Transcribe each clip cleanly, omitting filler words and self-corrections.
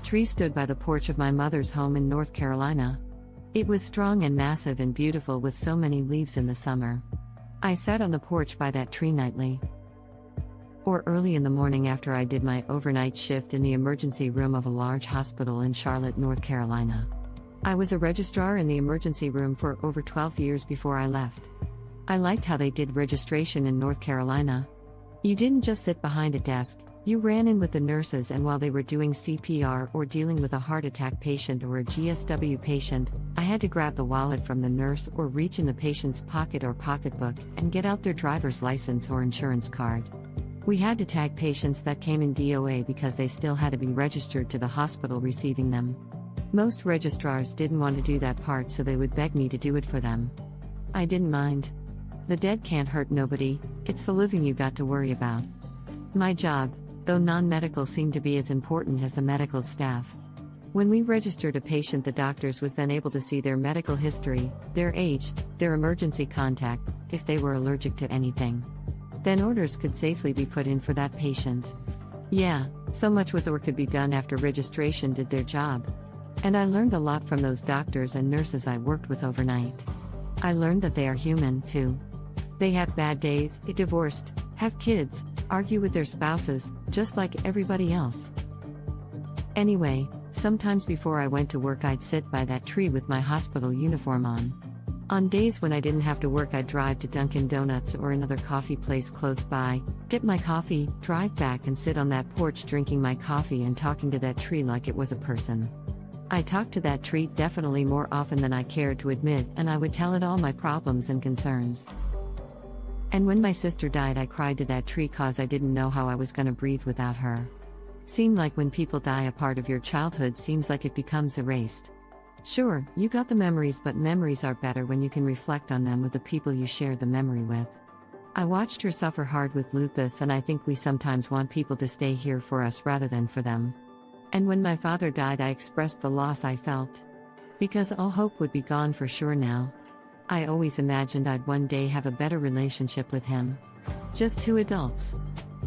tree stood by the porch of my mother's home in North Carolina. It was strong and massive and beautiful with so many leaves in the summer. I sat on the porch by that tree nightly. Or early in the morning after I did my overnight shift in the emergency room of a large hospital in Charlotte, North Carolina. I was a registrar in the emergency room for over 12 years before I left. I liked how they did registration in North Carolina. You didn't just sit behind a desk, you ran in with the nurses, and while they were doing CPR or dealing with a heart attack patient or a GSW patient, I had to grab the wallet from the nurse or reach in the patient's pocket or pocketbook and get out their driver's license or insurance card. We had to tag patients that came in DOA because they still had to be registered to the hospital receiving them. Most registrars didn't want to do that part, so they would beg me to do it for them. I didn't mind. The dead can't hurt nobody, it's the living you got to worry about. My job, though non-medical, seemed to be as important as the medical staff. When we registered a patient, the doctors was then able to see their medical history, their age, their emergency contact, if they were allergic to anything. Then orders could safely be put in for that patient. Yeah, so much was or could be done after registration did their job. And I learned a lot from those doctors and nurses I worked with overnight. I learned that they are human, too. They have bad days, get divorced, have kids, argue with their spouses, just like everybody else. Anyway, sometimes before I went to work I'd sit by that tree with my hospital uniform on. On days when I didn't have to work, I'd drive to Dunkin' Donuts or another coffee place close by, get my coffee, drive back and sit on that porch drinking my coffee and talking to that tree like it was a person. I talked to that tree definitely more often than I cared to admit, and I would tell it all my problems and concerns. And when my sister died, I cried to that tree cause I didn't know how I was gonna breathe without her. Seemed like when people die, a part of your childhood seems like it becomes erased. Sure, you got the memories, but memories are better when you can reflect on them with the people you shared the memory with. I watched her suffer hard with lupus, and I think we sometimes want people to stay here for us rather than for them. And when my father died, I expressed the loss I felt. Because all hope would be gone for sure now. I always imagined I'd one day have a better relationship with him. Just two adults.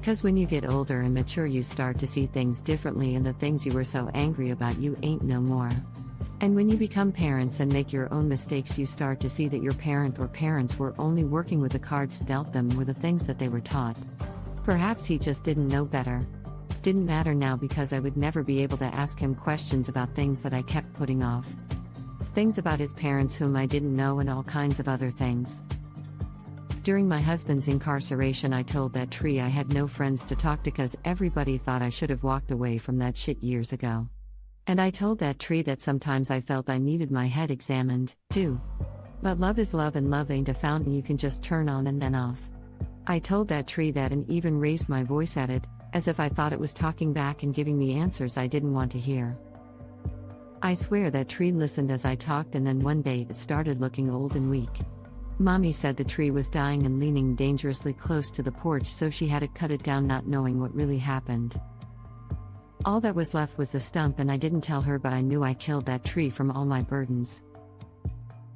'Cause when you get older and mature, you start to see things differently, and the things you were so angry about you ain't no more. And when you become parents and make your own mistakes, you start to see that your parent or parents were only working with the cards dealt them or the things that they were taught. Perhaps he just didn't know better. Didn't matter now because I would never be able to ask him questions about things that I kept putting off. Things about his parents whom I didn't know, and all kinds of other things. During my husband's incarceration, I told that tree I had no friends to talk to because everybody thought I should have walked away from that shit years ago. And I told that tree that sometimes I felt I needed my head examined, too. But love is love, and love ain't a fountain you can just turn on and then off. I told that tree that, and even raised my voice at it, as if I thought it was talking back and giving me answers I didn't want to hear. I swear that tree listened as I talked, and then one day it started looking old and weak. Mommy said the tree was dying and leaning dangerously close to the porch, so she had to cut it down, not knowing what really happened. All that was left was the stump, and I didn't tell her, but I knew I killed that tree from all my burdens.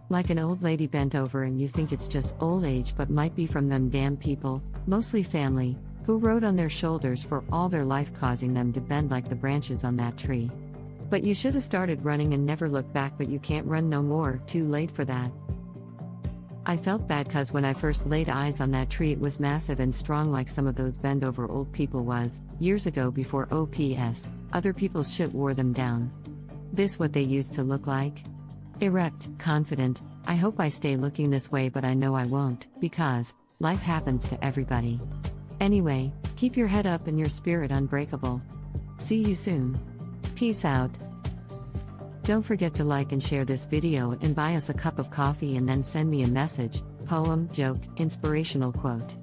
Like an old lady bent over, and you think it's just old age, but might be from them damn people, mostly family, who rode on their shoulders for all their life, causing them to bend like the branches on that tree. But you should have started running and never looked back, but you can't run no more, too late for that. I felt bad cause when I first laid eyes on that tree, it was massive and strong like some of those bend over old people was, years ago before OPS, other people's shit wore them down. This what they used to look like? Erect, confident. I hope I stay looking this way, but I know I won't, because life happens to everybody. Anyway, keep your head up and your spirit unbreakable. See you soon. Peace out. Don't forget to like and share this video, and buy us a cup of coffee, and then send me a message, poem, joke, inspirational quote.